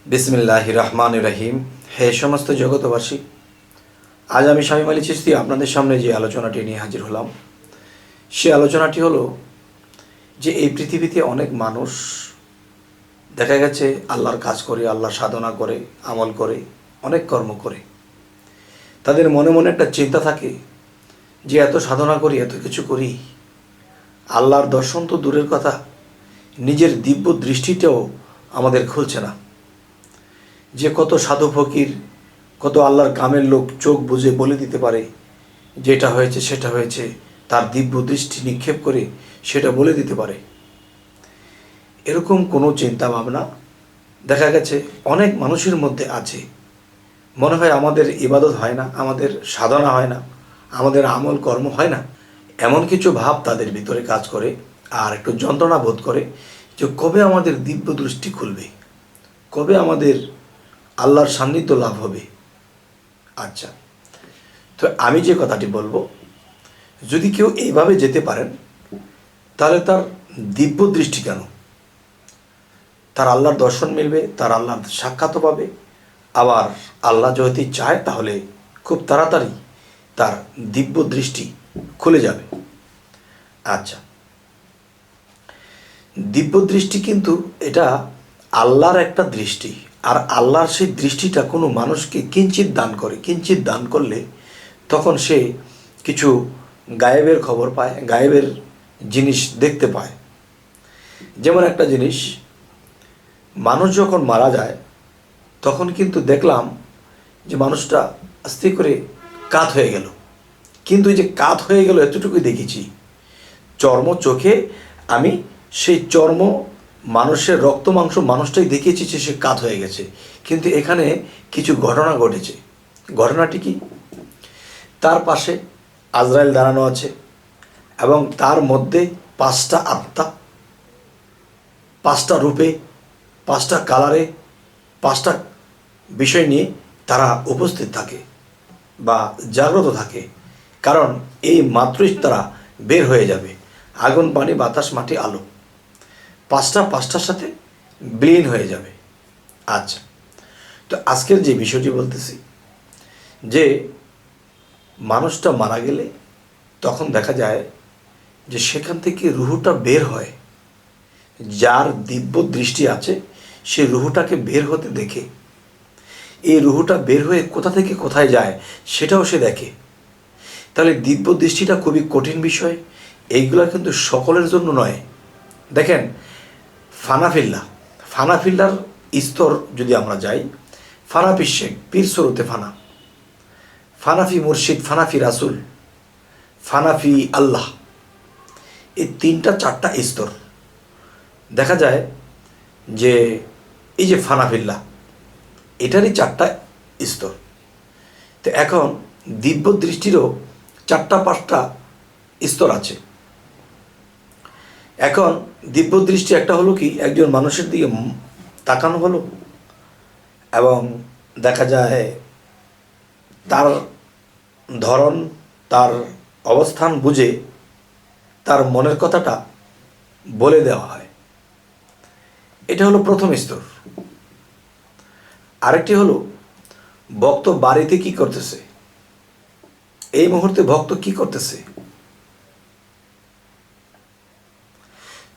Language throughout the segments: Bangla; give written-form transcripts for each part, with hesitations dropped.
বিসমিল্লাহির রহমানির রহিম। হে সমস্ত জগতবাসী, আজ আমি শামীম আলী চিশতি আপনাদের সামনে যে আলোচনাটি নিয়ে হাজির হলাম, সে আলোচনাটি হলো যে এই পৃথিবীতে অনেক মানুষ দেখা গেছে আল্লাহর কাজ করে, আল্লাহর সাধনা করে, আমল করে, অনেক কর্ম করে। তাদের মনে মনে একটা চিন্তা থাকে যে এত সাধনা করি, এত কিছু করি, আল্লাহর দর্শন তো দূরের কথা, নিজের দিব্য দৃষ্টিটাও আমাদের খুলছে না। যে কত সাধু ফকির, কত আল্লাহর কামের লোক চোখ বুজে বলে দিতে পারে যেটা হয়েছে সেটা হয়েছে, তার দিব্য দৃষ্টি নিক্ষেপ করে সেটা বলে দিতে পারে। এরকম কোনো চিন্তা ভাবনা দেখা গেছে অনেক মানুষের মধ্যে আছে। মনে হয় আমাদের ইবাদত হয় না, আমাদের সাধনা হয় না, আমাদের আমল কর্ম হয় না, এমন কিছু ভাব তাদের ভিতরে কাজ করে। আর একটু যন্ত্রণা বোধ করে যে কবে আমাদের দিব্য দৃষ্টি খুলবে, কবে আমাদের আল্লাহর সান্নিধ্য লাভ হবে। আচ্ছা, তো আমি যে কথাটি বলবো, যদি কেউ এইভাবে যেতে পারেন তাহলে তার দিব্য দৃষ্টি কেন, তার আল্লাহর দর্শন মিলবে, তার আল্লাহর সাক্ষাৎও পাবে। আবার আল্লাহ যদি চায় তাহলে খুব তাড়াতাড়ি তার দিব্য দৃষ্টি খুলে যাবে। আচ্ছা, দিব্য দৃষ্টি কিন্তু এটা আল্লাহর একটা দৃষ্টি, আর আল্লাহর সেই দৃষ্টিটা কোনো মানুষকে কিঞ্চিত দান করে। কিঞ্চিত দান করলে তখন সে কিছু গায়েবের খবর পায়, গায়েবের জিনিস দেখতে পায়। যেমন একটা জিনিস, মানুষ যখন মারা যায় তখন কিন্তু দেখলাম যে মানুষটা আস্তে করে কাত হয়ে গেল, কিন্তু এই যে কাত হয়ে গেল এতটুকুই দেখেছি, চর্ম চোখে আমি সেই চর্ম মানুষের রক্ত মাংস মানুষটাই দেখিয়েছি যে সে কাত হয়ে গেছে। কিন্তু এখানে কিছু ঘটনা ঘটেছে। ঘটনাটি কি? তার পাশে আজরাইল দাঁড়ানো আছে এবং তার মধ্যে 5টা আত্মা, 5টা রূপে, 5টা কালারে, 5টা বিষয় নিয়ে তারা উপস্থিত থাকে বা জাগ্রত থাকে। কারণ এই মাত্রই তারা বের হয়ে যাবে, আগুন পানি বাতাস মাটি আলো, 5টার সাথে বিলীন হয়ে যাবে। আচ্ছা, তো আজকের যে বিষয়টি বলতেছি, যে মানুষটা মারা গেলে তখন দেখা যায় যে সেখান থেকে রুহুটা বের হয়। যার দিব্য দৃষ্টি আছে সে রুহুটাকে বের হতে দেখে। এই রুহুটা বের হয়ে কোথা থেকে কোথায় যায় সেটাও সে দেখে। তাহলে দিব্য দৃষ্টিটা খুবই কঠিন বিষয়, এইগুলো কিন্তু সকলের জন্য নয়। দেখেন, ফানাফিল্লার স্তর যদি আমরা যাই, ফানাফি শেখ, পীর সরুতে ফানা, ফানাফি মুর্শিদ, ফানাফি রাসুল, ফানাফি আল্লাহ, এই 3টা 4টা স্তর দেখা যায়। যে এই যে ফানাফিল্লা, এটারই 4টা স্তর। তো এখন দিব্য দৃষ্টিরও 4টা 5টা স্তর আছে। এখন দিব্য দৃষ্টি একটা হলো কি, একজন মানুষের দিকে তাকানো হলো এবং দেখা যায় তার ধরন, তার অবস্থান বুঝে তার মনের কথাটা বলে দেওয়া হয়। এটা হলো প্রথম স্তর। আরেকটি হলো ভক্ত বাড়িতে কি করতেছে, এই মুহূর্তে ভক্ত কি করতেছে।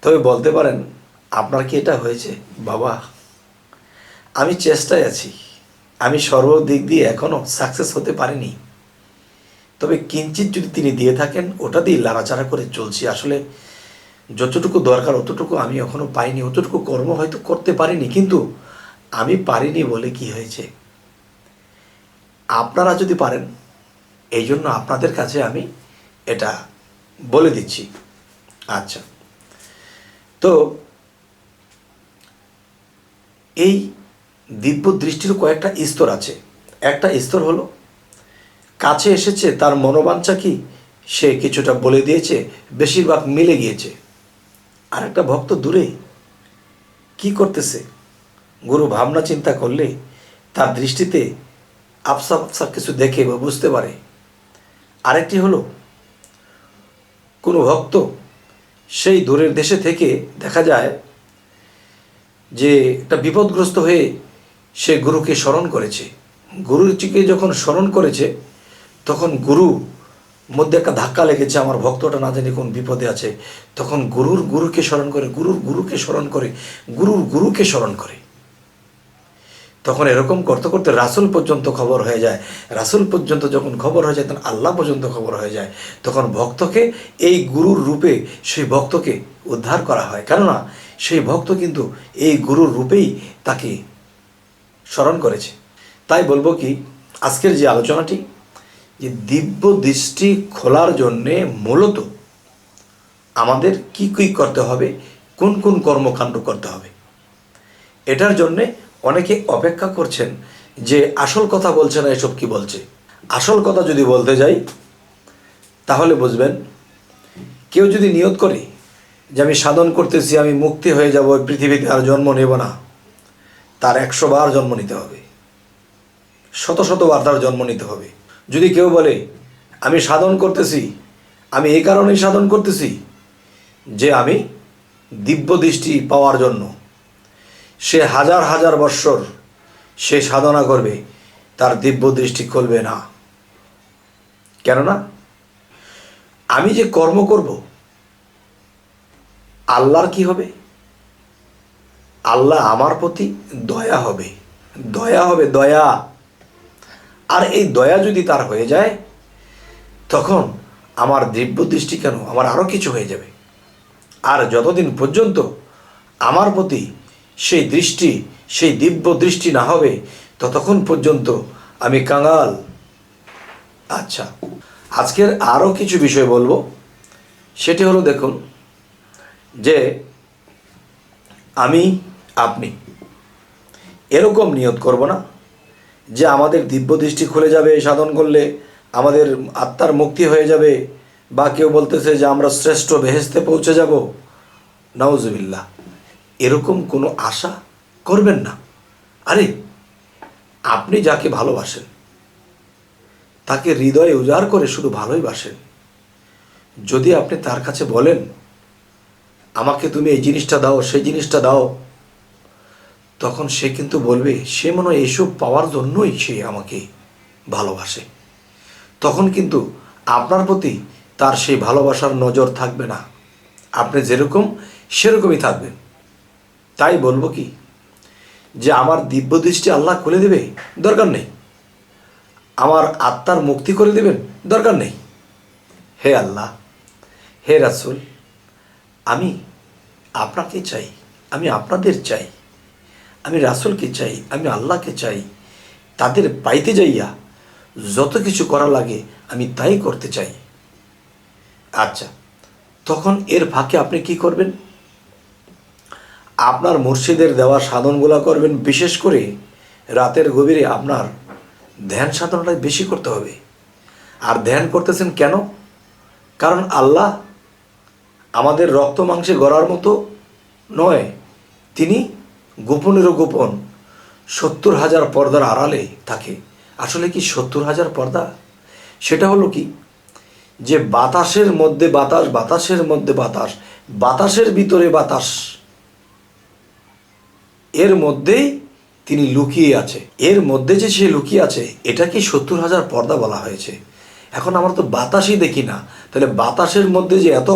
তবে বলতে পারেন, আপনার কি এটা হয়েছে? বাবা, আমি চেষ্টায় আছি, আমি সর্বদিক দিয়ে এখনও সাকসেস হতে পারিনি, তবে কিঞ্চিত যদি তিনি দিয়ে থাকেন ওটা দিয়ে লাড়াচাড়া করে চলছি। আসলে যতটুকু দরকার অতটুকু আমি এখনও পাইনি, অতটুকু কর্ম হয়তো করতে পারিনি, কিন্তু আমি পারিনি বলে কি হয়েছে, আপনারা যদি পারেন, এই জন্য আপনাদের কাছে আমি এটা বলে দিচ্ছি। আচ্ছা, তো এই দিব্য দৃষ্টির কয়েকটা স্তর আছে। একটা স্তর হলো কাছে এসেছে, তার মনোবাঞ্ছা কি সে কিছুটা বলে দিয়েছে, বেশিরভাগ মিলে গিয়েছে। আর একটা ভক্ত দূরে কি করতেছে, গুরু ভাবনা চিন্তা করলে তার দৃষ্টিতে আফসা আফসা কিছু দেখে বা বুঝতে পারে। আরেকটি হলো কোনো ভক্ত সেই দূরের দেশে থেকে দেখা যায় যে একটা বিপদগ্রস্ত হয়ে সে গুরুকে স্মরণ করেছে। গুরুজিকে যখন স্মরণ করেছে তখন গুরু মধ্যে একটা ধাক্কা লেগেছে, আমার ভক্তটা না জানি কোন বিপদে আছে। তখন গুরুকে স্মরণ করে, গুরুকে স্মরণ করে, গুরুকে স্মরণ করে। তখন এরকম করতে করতে রাসূল পর্যন্ত খবর হয়ে যায়। রাসূল পর্যন্ত যখন খবর হয়ে যায় তখন আল্লাহ পর্যন্ত খবর হয়ে যায়। তখন ভক্তকে এই গুরুর রূপে সেই ভক্তকে উদ্ধার করা হয়, কেননা সেই ভক্ত কিন্তু এই গুরুর রূপেই তাকে স্মরণ করেছে। তাই বলবো কি, আজকের যে আলোচনাটি, যে দিব্য দৃষ্টি খোলার জন্যে মূলত আমাদের কি কি করতে হবে, কোন কোন কর্মকাণ্ড করতে হবে, এটার জন্যে অনেকে অপেক্ষা করছেন যে আসল কথা বলছে না, এসব কি বলছে। আসল কথা যদি বলতে যাই তাহলে বুঝবেন, কেউ যদি নিয়ত করে যে আমি সাধন করতেছি, আমি মুক্তি হয়ে যাব, পৃথিবীতে আর জন্ম নেব না, তার 100 বার জন্ম নিতে হবে, শত বার তার জন্ম নিতে হবে। যদি কেউ বলে আমি সাধন করতেছি, আমি এই কারণেই সাধন করতেছি যে আমি দিব্য দৃষ্টি পাওয়ার জন্য, সে হাজার বৎসর সে সাধনা করবে, তার দিব্য দৃষ্টি খুলবে না। কেননা আমি যে কর্ম করব, আল্লাহর কি হবে? আল্লাহ আমার প্রতি দয়া হবে, দয়া। আর এই দয়া যদি তার হয়ে যায়, তখন আমার দিব্য দৃষ্টি কেন, আমার আরও কিছু হয়ে যাবে। আর যতদিন পর্যন্ত আমার প্রতি সেই দৃষ্টি, সেই দিব্য দৃষ্টি না হবে, ততক্ষণ পর্যন্ত আমি কাঙাল। আচ্ছা, আজকের আরও কিছু বিষয় বলবো। সেটি হলো, দেখুন, যে আপনি এরকম নিয়ত করব না যে আমাদের দিব্য দৃষ্টি খুলে যাবে সাধন করলে, আমাদের আত্মার মুক্তি হয়ে যাবে, বা কেউ বলতেছে যে আমরা শ্রেষ্ঠ বেহেশতে পৌঁছে যাব। নাউজুবিল্লাহ, এরকম কোনো আশা করবেন না। আরে, আপনি যাকে ভালোবাসেন তাকে হৃদয়ে উজাড় করে শুধু ভালোই বাসেন। যদি আপনি তার কাছে বলেন আমাকে তুমি এই জিনিসটা দাও, সেই জিনিসটা দাও, তখন সে কিন্তু বলবে সে মনে হয় এইসব পাওয়ার জন্যই সে আমাকে ভালোবাসে। তখন কিন্তু আপনার প্রতি তার সেই ভালোবাসার নজর থাকবে না, আপনি যেরকম সেরকমই থাকবেন। তাই বলবো কি, যে আমার দিব্য দৃষ্টি আল্লাহ খুলে দেবে, দরকার নেই। আমার আত্মার মুক্তি করে দেবেন, দরকার নেই। হে আল্লাহ, হে রাসূল, আমি আপনাকে চাই, আমি আপনাদের চাই, আমি রাসূলকে চাই, আমি আল্লাহকে চাই। তাদের পাইতে যাইয়া যত কিছু করা লাগে আমি তাই করতে চাই। আচ্ছা, তখন এর ফাঁকে আপনি কি করবেন? আপনার মুর্শিদের দেওয়া সাধনগুলো করবেন। বিশেষ করে রাতের গভীরে আপনার ধ্যান সাধনাটা বেশি করতে হবে। আর ধ্যান করতেছেন কেন? কারণ আল্লাহ আমাদের রক্ত মাংসে গড়ার মতো নয়, তিনি গোপনেরও গোপন 70,000 পর্দার আড়ালে থাকে। আসলে কি 70,000 পর্দা? সেটা হলো কি, যে বাতাসের মধ্যে বাতাস, বাতাসের মধ্যে বাতাস, বাতাসের ভিতরে বাতাস, এর মধ্যেই তিনি লুকিয়ে আছে। এর মধ্যে যে সে লুকিয়ে আছে, এটাকে 70,000 পর্দা বলা হয়েছে। এখন আমরা তো বাতাসই দেখি না, তাহলে বাতাসের মধ্যে যে এত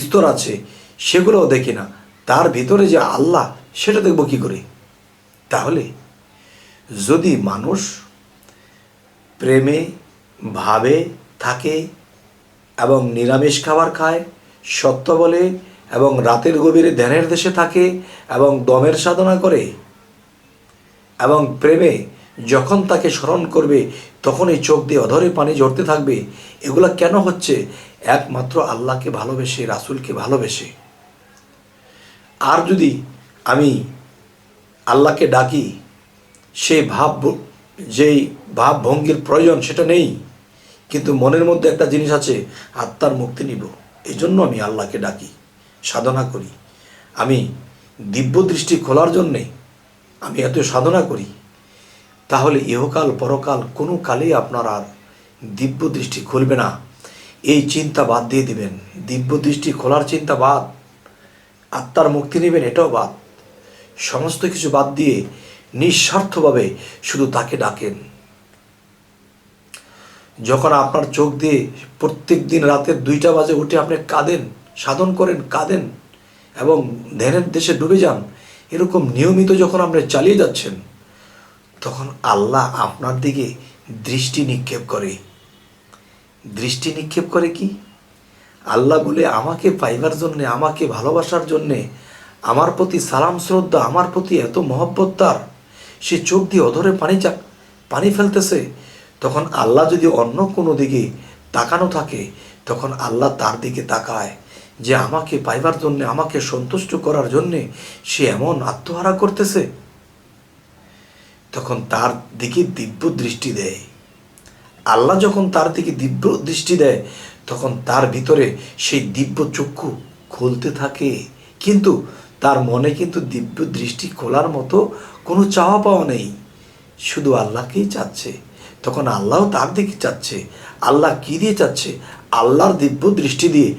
স্তর আছে সেগুলোও দেখি না, তার ভিতরে যে আল্লাহ সেটা দেখব কি করে? তাহলে যদি মানুষ প্রেমে ভাবে থাকে এবং নিরামিষ খাবার খায়, সত্য বলে, এবং রাতের গভীরে ধ্যানের দেশে থাকে, এবং দমের সাধনা করে, এবং প্রেমে যখন তাকে স্মরণ করবে তখনই চোখ দিয়ে অধরে পানি ঝরতে থাকবে, এগুলা কেন হচ্ছে? একমাত্র আল্লাহকে ভালোবেসে, রাসূলকে ভালোবেসে। আর যদি আমি আল্লাহকে ডাকি, সেই যেই ভাব ভঙ্গির প্রয়োজন সেটা নেই, কিন্তু মনের মধ্যে একটা জিনিস আছে, আত্মার মুক্তি নিব, এই জন্য আমি আল্লাহকে ডাকি, সাধনা করি, আমি দিব্য দৃষ্টি খোলার জন্যে আমি এত সাধনা করি, তাহলে ইহকাল পরকাল কোনো কালেই আপনার আর দিব্য দৃষ্টি খুলবে না। এই চিন্তা বাদ দিয়ে দিবেন। দিব্য দৃষ্টি খোলার চিন্তা বাদ, আত্মার মুক্তি নেবেন এটাও বাদ, সমস্ত কিছু বাদ দিয়ে নিঃস্বার্থভাবে শুধু তাকে ডাকেন। যখন আপনার চোখ দিয়ে প্রত্যেক দিন রাতের 2টা বাজে উঠে আপনি কাঁদেন, সাধন করেন, কাঁদেন এবং ধ্যানের দেশে ডুবে যান, এরকম নিয়মিত যখন আপনি চালিয়ে যাচ্ছেন, তখন আল্লাহ আপনার দিকে দৃষ্টি নিক্ষেপ করে। দৃষ্টি নিক্ষেপ করে কি? আল্লাহ বলে আমাকে পাইবার জন্যে, আমাকে ভালোবাসার জন্যে, আমার প্রতি সালাম শ্রদ্ধা, আমার প্রতি এত মহব্বত তার, সে চোখ দিয়ে অধরে পানি ফেলতেছে। তখন আল্লাহ যদি অন্য কোনো দিকে তাকানো থাকে, তখন আল্লাহ তার দিকে তাকায় যে আমাকে পাইবার জন্যে, আমাকে সন্তুষ্ট করার জন্যে সে এমন আত্মহারা করতেছে। তখন তার দিকে দিব্য দৃষ্টি দেয়। আল্লাহ যখন তার দিকে দিব্য দৃষ্টি দেয়, তখন তার ভিতরে সেই দিব্য চক্ষু খুলতে থাকে। কিন্তু তার মনে কিন্তু দিব্য দৃষ্টি খোলার মতো কোনো চাওয়া পাওয়া নেই, শুধু আল্লাহকেই চাচ্ছে। তখন আল্লাহও তার দিকে চাচ্ছে। আল্লাহ কী দিয়ে চাচ্ছে? আল্লাহর দিব্য দৃষ্টি দিয়ে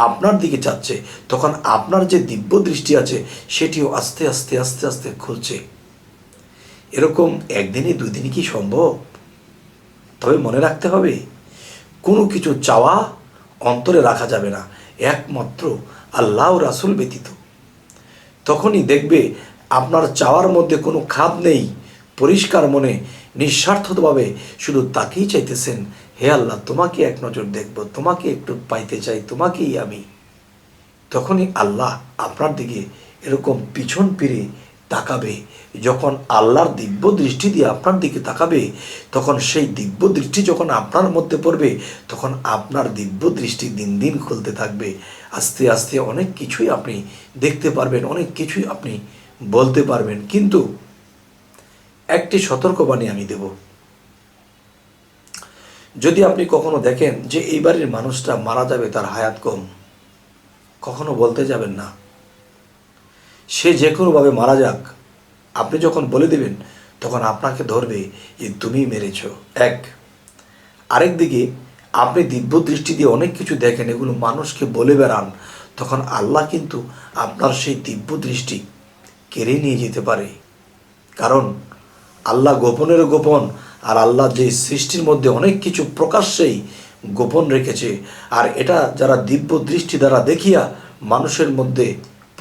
আপনার দিকে চাচ্ছে। তখন আপনার যে দিব্য দৃষ্টি আছে সেটিও আস্তে আস্তে আস্তে আস্তে খুলছে। এরকম একদিনে 2 দিনই কি সম্ভব? তবে মনে রাখতে হবে, কোনো কিছু চাওয়া অন্তরে রাখা যাবে না, একমাত্র আল্লাহ ও রাসূল ব্যতীত। তখনই দেখবে আপনার চাওয়ার মধ্যে কোনো খাদ নেই, পরিষ্কার মনে নিঃস্বার্থভাবে শুধু তাকেই চাইতেছেন, হে আল্লাহ তোমাকে এক নজর দেখব, তোমাকে একটু পাইতে চাই, তোমাকেই আমি। তখনই আল্লাহ আপনার দিকে এরকম পিছন ফিরে তাকাবে। যখন আল্লাহর দিব্য দৃষ্টি দিয়ে আপনার দিকে তাকাবে, তখন সেই দিব্য দৃষ্টি যখন আপনার মধ্যে পড়বে, তখন আপনার দিব্য দৃষ্টি দিন দিন খুলতে থাকবে। আস্তে আস্তে অনেক কিছুই আপনি দেখতে পারবেন, অনেক কিছুই আপনি বলতে পারবেন। কিন্তু একটি সতর্কবাণী আমি দেব, যদি আপনি কখনো দেখেন যে এই বাড়ির মানুষটা মারা যাবে, তার হায়াত কম, কখনো বলতে যাবেন না। সে যে কোনোভাবে মারা যাক, আপনি যখন বলে দেবেন, তখন আপনাকে ধরবে যে তুমি মেরেছ। আরেক দিকে আপনি দিব্য দৃষ্টি দিয়ে অনেক কিছু দেখেন, এগুলো মানুষকে বলে বেড়ান, তখন আল্লাহ কিন্তু আপনার সেই দিব্য দৃষ্টি কেড়ে নিয়ে যেতে পারে। কারণ আল্লাহ গোপনেরও গোপন, আর আল্লাহ যে সৃষ্টির মধ্যে অনেক কিছু প্রকাশ্যেই গোপন রেখেছে, আর এটা যারা দিব্য দৃষ্টি দ্বারা দেখিয়া মানুষের মধ্যে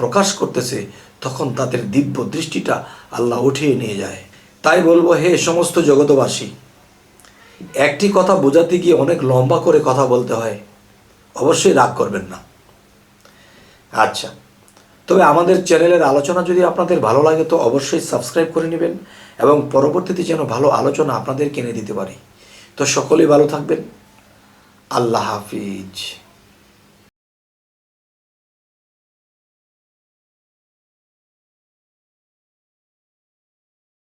প্রকাশ করতেছে, তখন তাদের দিব্য দৃষ্টিটা আল্লাহ উঠিয়ে নিয়ে যায়। তাই বলবো, হে সমস্ত জগতবাসী, একটি কথা বোঝাতে গিয়ে অনেক লম্বা করে কথা বলতে হয়, অবশ্যই রাগ করবেন না। আচ্ছা, তবে আমাদের চ্যানেলের আলোচনা যদি আপনাদের ভালো লাগে তো অবশ্যই সাবস্ক্রাইব করে নেবেন, এবং পরবর্তীতে যেন ভালো আলোচনা আপনাদের কিনে দিতে পারি। তো সকলেই ভালো থাকবেন। আল্লাহ হাফিজ।